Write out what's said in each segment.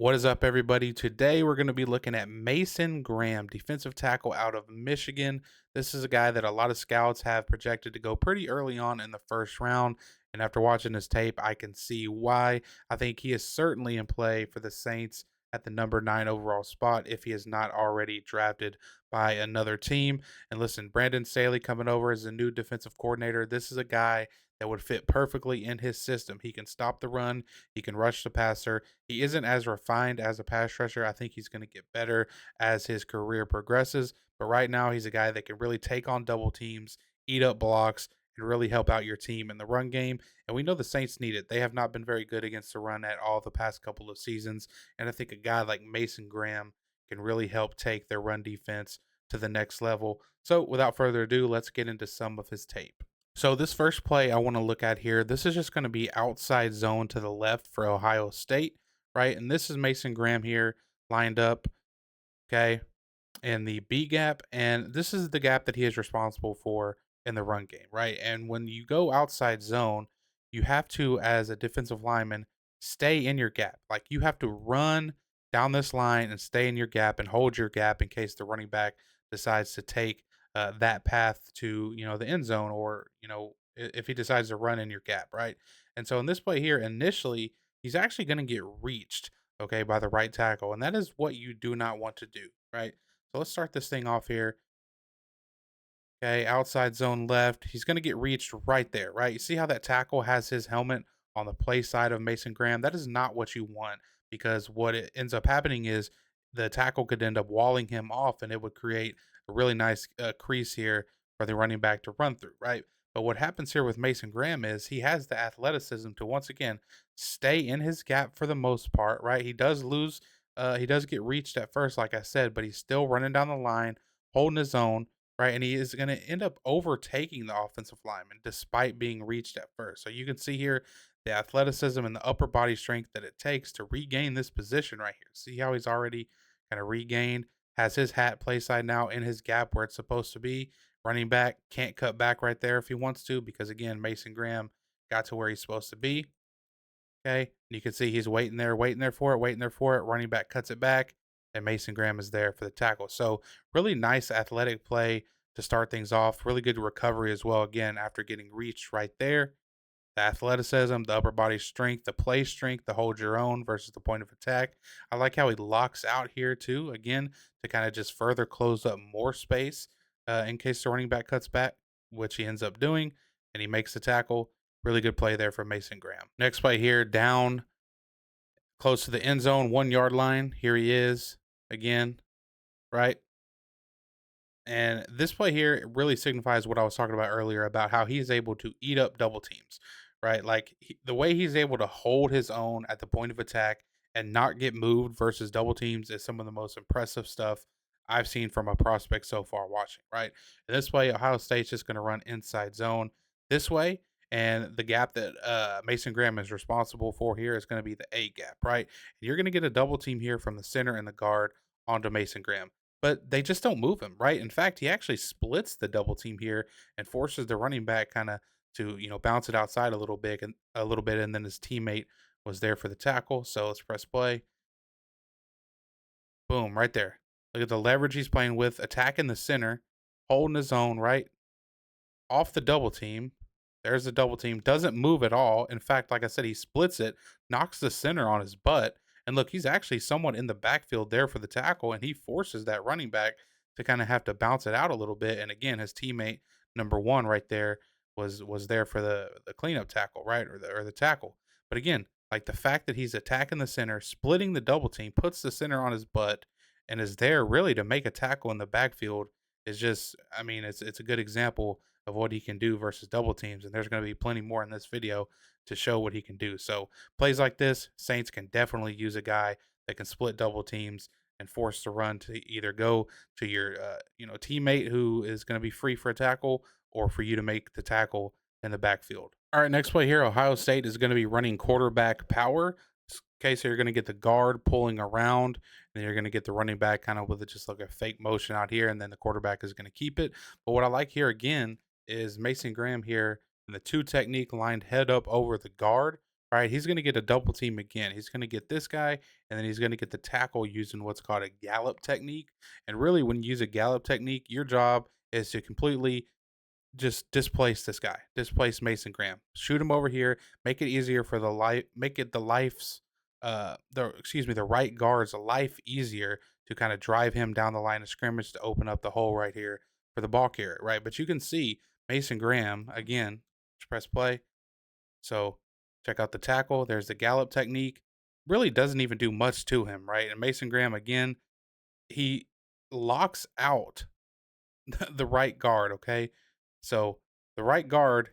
What is up, everybody? Today we're going to be looking at Mason Graham, defensive tackle out of Michigan. This is a guy that a lot of scouts have projected to go pretty early on in the first round. And after watching his tape, I can see why. I think he is certainly in play for the Saints at the number 9 overall spot if he is not already drafted by another team. And listen, Brandon Staley coming over as a new defensive coordinator. This is a guy that would fit perfectly in his system. He can stop the run, he can rush the passer. He isn't as refined as a pass rusher. I think he's going to get better as his career progresses. But right now, he's a guy that can really take on double teams, eat up blocks, and really help out your team in the run game. And we know the Saints need it. They have not been very good against the run at all the past couple of seasons. And I think a guy like Mason Graham can really help take their run defense to the next level. So without further ado, let's get into some of his tape. So this first play I want to look at here, this is just going to be outside zone to the left for Ohio State, right? And this is Mason Graham here lined up, okay, in the B gap. And this is the gap that he is responsible for in the run game, right? And when you go outside zone, you have to, as a defensive lineman, stay in your gap. Like you have to run down this line and stay in your gap and hold your gap in case the running back decides to take that path to, the end zone, or, if he decides to run in your gap, right? And so in this play here, initially, he's actually going to get reached, okay, by the right tackle. And that is what you do not want to do, right? So let's start this thing off here. Okay, outside zone left. He's going to get reached right there, right? You see how that tackle has his helmet on the play side of Mason Graham? That is not what you want, because what it ends up happening is the tackle could end up walling him off, and it would create a really nice crease here for the running back to run through, right? But what happens here with Mason Graham is he has the athleticism to once again stay in his gap for the most part, right? He does get reached at first, like I said, but he's still running down the line, holding his own, right? And he is going to end up overtaking the offensive lineman despite being reached at first. So you can see here the athleticism and the upper body strength that it takes to regain this position right here. See how he's already kind of regained, has his hat play side now in his gap where it's supposed to be. Running back can't cut back right there if he wants to, because again, Mason Graham got to where he's supposed to be. Okay. And you can see he's waiting there for it, waiting there for it. Running back cuts it back, and Mason Graham is there for the tackle. So, really nice athletic play to start things off. Really good recovery as well, again, after getting reached right there. The athleticism, the upper body strength, the play strength, the hold your own versus the point of attack. I like how he locks out here, too, again, to kind of just further close up more space in case the running back cuts back, which he ends up doing, and he makes the tackle. Really good play there for Mason Graham. Next play here, down close to the end zone, 1 yard line. Here he is again, right? And this play here really signifies what I was talking about earlier about how he's able to eat up double teams, right? Like the way he's able to hold his own at the point of attack and not get moved versus double teams is some of the most impressive stuff I've seen from a prospect so far watching, right? And this way, Ohio State's just going to run inside zone this way. And the gap that Mason Graham is responsible for here is going to be the A gap, right? And you're going to get a double team here from the center and the guard onto Mason Graham, but they just don't move him, right? In fact, he actually splits the double team here and forces the running back kind of to, bounce it outside a little bit, and then his teammate was there for the tackle. So let's press play. Boom, right there. Look at the leverage he's playing with, attacking the center, holding his own, right? Off the double team. There's the double team. Doesn't move at all. In fact, like I said, he splits it, knocks the center on his butt. And look, he's actually somewhat in the backfield there for the tackle, and he forces that running back to kind of have to bounce it out a little bit. And again, his teammate number 1 right there was there for the cleanup tackle, right? Or the tackle. But again, like the fact that he's attacking the center, splitting the double team, puts the center on his butt, and is there really to make a tackle in the backfield is just, I mean, it's a good example of what he can do versus double teams. And there's going to be plenty more in this video to show what he can do. So plays like this, Saints can definitely use a guy that can split double teams and force the run to either go to your teammate who is going to be free for a tackle, or for you to make the tackle in the backfield. All right, next play here, Ohio State is going to be running quarterback power. Okay, so you're going to get the guard pulling around, and you're going to get the running back kind of with just like a fake motion out here, and then the quarterback is going to keep it. But what I like here again is Mason Graham here in the 2 technique lined head up over the guard, right? He's going to get a double team again. He's going to get this guy, and then he's going to get the tackle using what's called a gallop technique. And really, when you use a gallop technique, your job is to completely just displace this guy, displace Mason Graham, shoot him over here, make it easier for the life, make it the life's, the right guard's life easier to kind of drive him down the line of scrimmage to open up the hole right here for the ball carrier, right? But you can see Mason Graham again, just press play. So check out the tackle. There's the gallop technique. Really doesn't even do much to him, right? And Mason Graham again, he locks out the right guard, okay? So the right guard,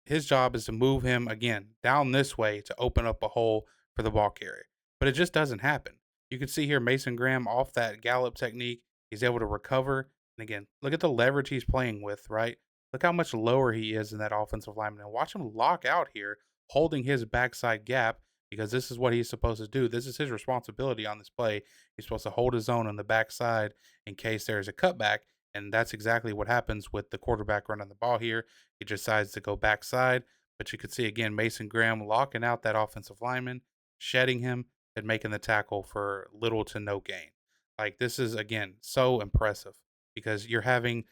his job is to move him again down this way to open up a hole for the ball carrier. But it just doesn't happen. You can see here Mason Graham off that gallop technique. He's able to recover. And again, look at the leverage he's playing with, right? Look how much lower he is in that offensive lineman. And watch him lock out here, holding his backside gap because this is what he's supposed to do. This is his responsibility on this play. He's supposed to hold his own on the backside in case there's a cutback. And that's exactly what happens with the quarterback running the ball here. He decides to go backside, but you could see again Mason Graham locking out that offensive lineman, shedding him, and making the tackle for little to no gain. Like this is again so impressive because you're having,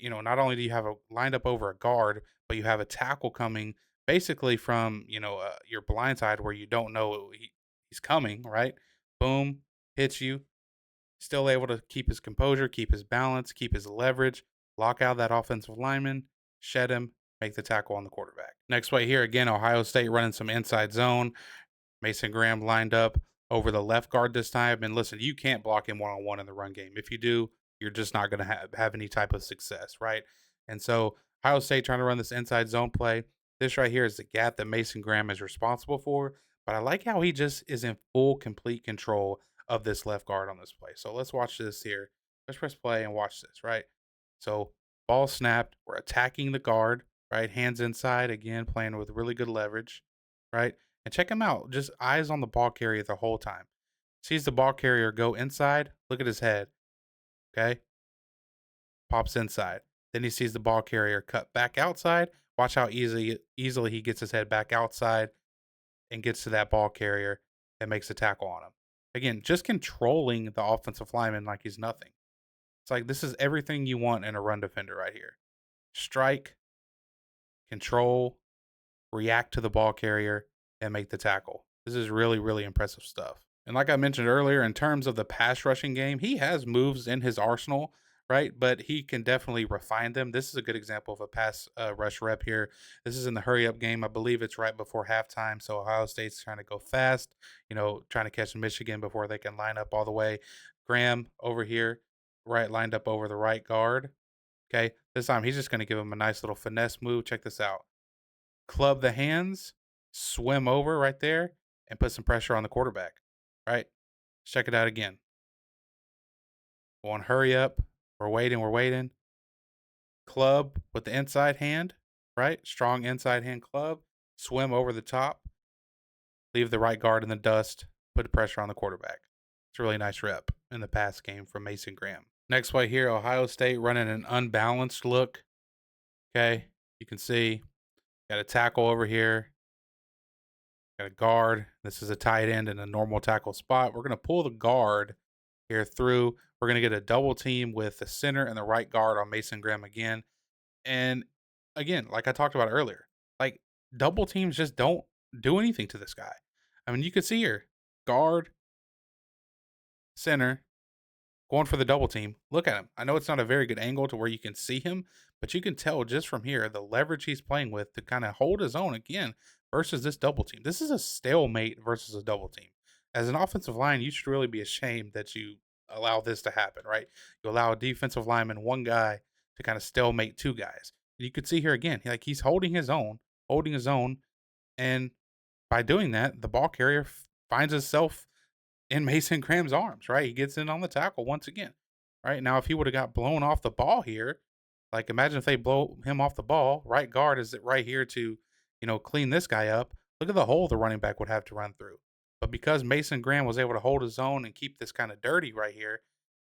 not only do you have a lined up over a guard, but you have a tackle coming basically from your blind side where you don't know he's coming, right? Boom, hits you, still able to keep his composure, keep his balance, keep his leverage, lock out that offensive lineman, shed him, make the tackle on the quarterback. Next play here, again, Ohio State running some inside zone. Mason Graham lined up over the left guard this time. And listen, you can't block him one-on-one in the run game. If you do, you're just not going to have any type of success, right? And so Ohio State trying to run this inside zone play. This right here is the gap that Mason Graham is responsible for. But I like how he just is in full, complete control of this left guard on this play. So let's watch this here. Let's press play and watch this, right? So ball snapped. We're attacking the guard, right? Hands inside, again, playing with really good leverage, right? And check him out. Just eyes on the ball carrier the whole time. Sees the ball carrier go inside. Look at his head. Okay. Pops inside. Then he sees the ball carrier cut back outside. Watch how easily he gets his head back outside and gets to that ball carrier and makes a tackle on him. Again, just controlling the offensive lineman like he's nothing. It's like this is everything you want in a run defender right here. Strike, control, react to the ball carrier, and make the tackle. This is really, really impressive stuff. And like I mentioned earlier, in terms of the pass rushing game, he has moves in his arsenal, right? But he can definitely refine them. This is a good example of a pass rush rep here. This is in the hurry up game. I believe it's right before halftime. So Ohio State's trying to go fast, trying to catch Michigan before they can line up all the way. Graham over here, right, lined up over the right guard. Okay. This time he's just going to give him a nice little finesse move. Check this out. Club the hands, swim over right there, and put some pressure on the quarterback. Right? Check it out again. Going hurry up. We're waiting. Club with the inside hand, right? Strong inside hand club. Swim over the top. Leave the right guard in the dust. Put pressure on the quarterback. It's a really nice rep in the pass game from Mason Graham. Next play here, Ohio State running an unbalanced look. Okay. You can see got a tackle over here. Got a guard. This is a tight end in a normal tackle spot. We're going to pull the guard here through. We're going to get a double team with the center and the right guard on Mason Graham again. And again, like I talked about earlier, like double teams just don't do anything to this guy. I mean, you can see here, guard, center, going for the double team. Look at him. I know it's not a very good angle to where you can see him, but you can tell just from here the leverage he's playing with to kind of hold his own again versus this double team. This is a stalemate versus a double team. As an offensive line, you should really be ashamed that you allow this to happen, right? You allow a defensive lineman, one guy, to kind of stalemate two guys. And you could see here again, like he's holding his own, and by doing that, the ball carrier finds himself in Mason Graham's arms, right? He gets in on the tackle once again, right? Now, if he would have got blown off the ball here, like imagine if they blow him off the ball, right guard is it right here to, clean this guy up. Look at the hole the running back would have to run through. But because Mason Graham was able to hold his own and keep this kind of dirty right here,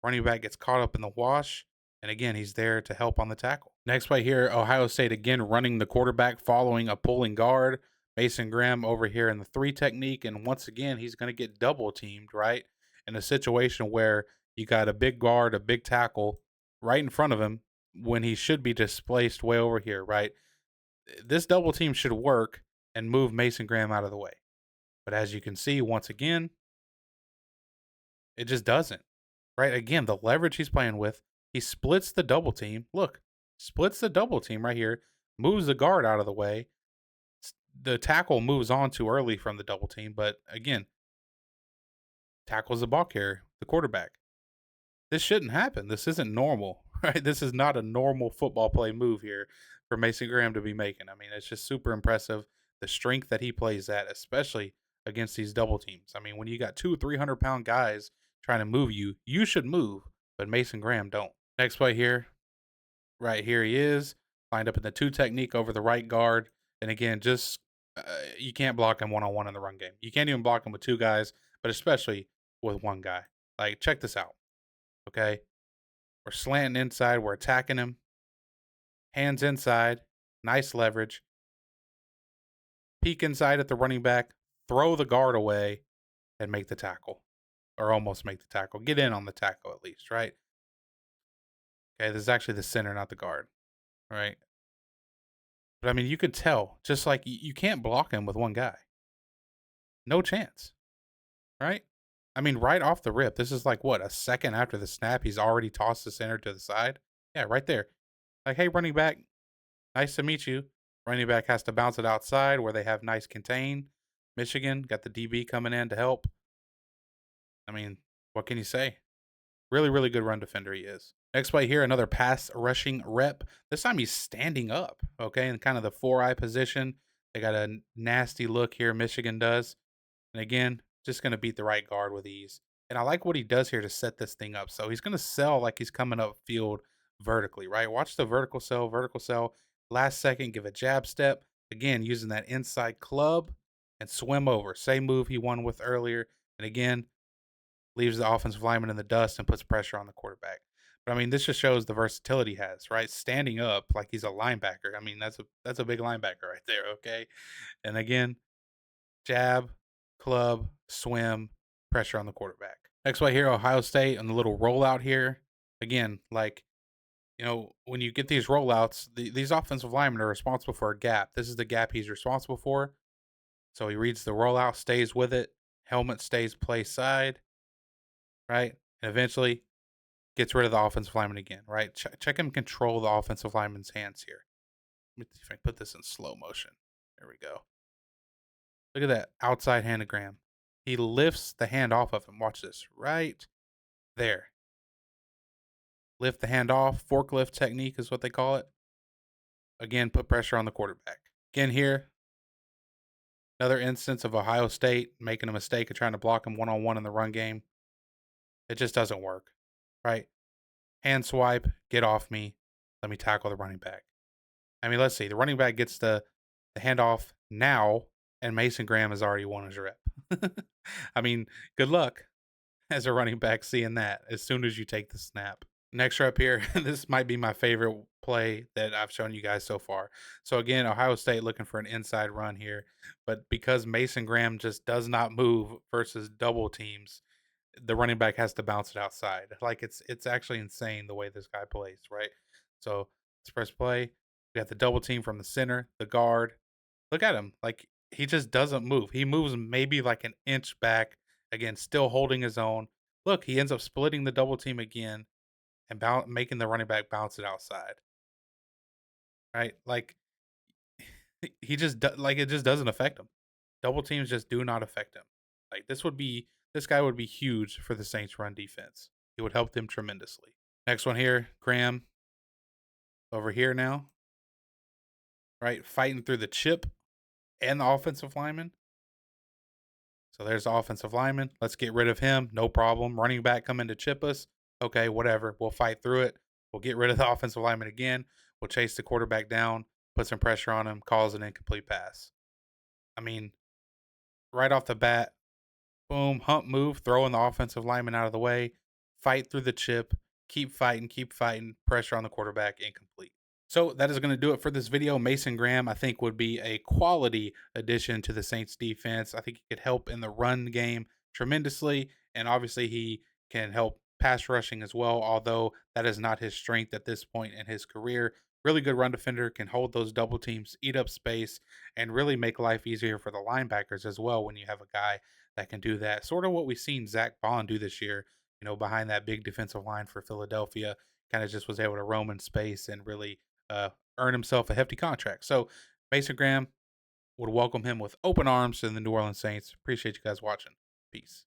running back gets caught up in the wash. And again, he's there to help on the tackle. Next play here, Ohio State again running the quarterback following a pulling guard. Mason Graham over here in the three technique, and once again, he's going to get double teamed, right? In a situation where you got a big guard, a big tackle right in front of him when he should be displaced way over here, right? This double team should work and move Mason Graham out of the way. But as you can see, once again, it just doesn't, right? Again, the leverage he's playing with, he splits the double team. Look, splits the double team right here, moves the guard out of the way. The tackle moves on too early from the double team, but again, tackles the ball carrier, the quarterback. This shouldn't happen. This isn't normal, right? This is not a normal football play move here for Mason Graham to be making. I mean, it's just super impressive the strength that he plays at, especially against these double teams. I mean, when you got 300-pound guys trying to move you, you should move, but Mason Graham don't. Next play here, right here he is, lined up in the two technique over the right guard. And again, just you can't block him one-on-one in the run game. You can't even block him with two guys, but especially with one guy. Like, check this out, okay? We're slanting inside. We're attacking him. Hands inside. Nice leverage. Peek inside at the running back. Throw the guard away and make the tackle. Or almost make the tackle. Get in on the tackle at least, right? Okay, this is actually the center, not the guard, right? But I mean, you could tell, just like you can't block him with one guy. No chance, right? I mean, right off the rip, this is like what, a second after the snap, he's already tossed the center to the side. Yeah, right there. Like, hey, running back, nice to meet you. Running back has to bounce it outside where they have nice contain. Michigan got the DB coming in to help. I mean, what can you say? Really, really good run defender he is. Next play here, another pass rushing rep. This time he's standing up, okay, in kind of the 4-eye position. They got a nasty look here, Michigan does. And again, just going to beat the right guard with ease. And I like what he does here to set this thing up. So he's going to sell like he's coming up field vertically, right? Watch the vertical sell. Last second, give a jab step. Again, using that inside club and swim over. Same move he won with earlier. And again, leaves the offensive lineman in the dust and puts pressure on the quarterback. But I mean, this just shows the versatility he has, right? Standing up like he's a linebacker. I mean, that's a big linebacker right there, okay? And again, jab, club, swim, pressure on the quarterback. Next play here, Ohio State on the little rollout here. Again, like, when you get these rollouts, these offensive linemen are responsible for a gap. This is the gap he's responsible for. So he reads the rollout, stays with it. Helmet stays play side, right? And eventually gets rid of the offensive lineman again, right? Check him control the offensive lineman's hands here. Let me see if I can put this in slow motion. There we go. Look at that outside hand of Graham. He lifts the hand off of him. Watch this. Right there. Lift the hand off. Forklift technique is what they call it. Again, put pressure on the quarterback. Again here, another instance of Ohio State making a mistake of trying to block him one-on-one in the run game. It just doesn't work, right? Hand swipe, get off me. Let me tackle the running back. I mean, let's see. The running back gets the handoff now, and Mason Graham has already won his rep. I mean, good luck as a running back seeing that as soon as you take the snap. Next rep here, this might be my favorite play that I've shown you guys so far. So again, Ohio State looking for an inside run here, but because Mason Graham just does not move versus double teams, the running back has to bounce it outside. Like, it's actually insane the way this guy plays, right? So let's press play. We got the double team from the center, the guard. Look at him. Like, he just doesn't move. He moves maybe like an inch back. Again, still holding his own. Look, he ends up splitting the double team again and making the running back bounce it outside. Right? Like, he just it just doesn't affect him. Double teams just do not affect him. Like, this guy would be huge for the Saints run defense. It would help them tremendously. Next one here, Graham over here now. Right? Fighting through the chip and the offensive lineman. So there's the offensive lineman. Let's get rid of him. No problem. Running back coming to chip us. Okay, whatever. We'll fight through it. We'll get rid of the offensive lineman again. We'll chase the quarterback down, put some pressure on him, calls an incomplete pass. I mean, right off the bat, boom, hump move, throwing the offensive lineman out of the way, fight through the chip, keep fighting, pressure on the quarterback, incomplete. So that is going to do it for this video. Mason Graham, I think, would be a quality addition to the Saints defense. I think he could help in the run game tremendously. And obviously, he can help pass rushing as well, although that is not his strength at this point in his career. Really good run defender, can hold those double teams, eat up space, and really make life easier for the linebackers as well when you have a guy that can do that. Sort of what we've seen Zach Bond do this year, behind that big defensive line for Philadelphia. Kind of just was able to roam in space and really uh, earn himself a hefty contract. So Mason Graham would welcome him with open arms in the New Orleans Saints. Appreciate you guys watching. Peace.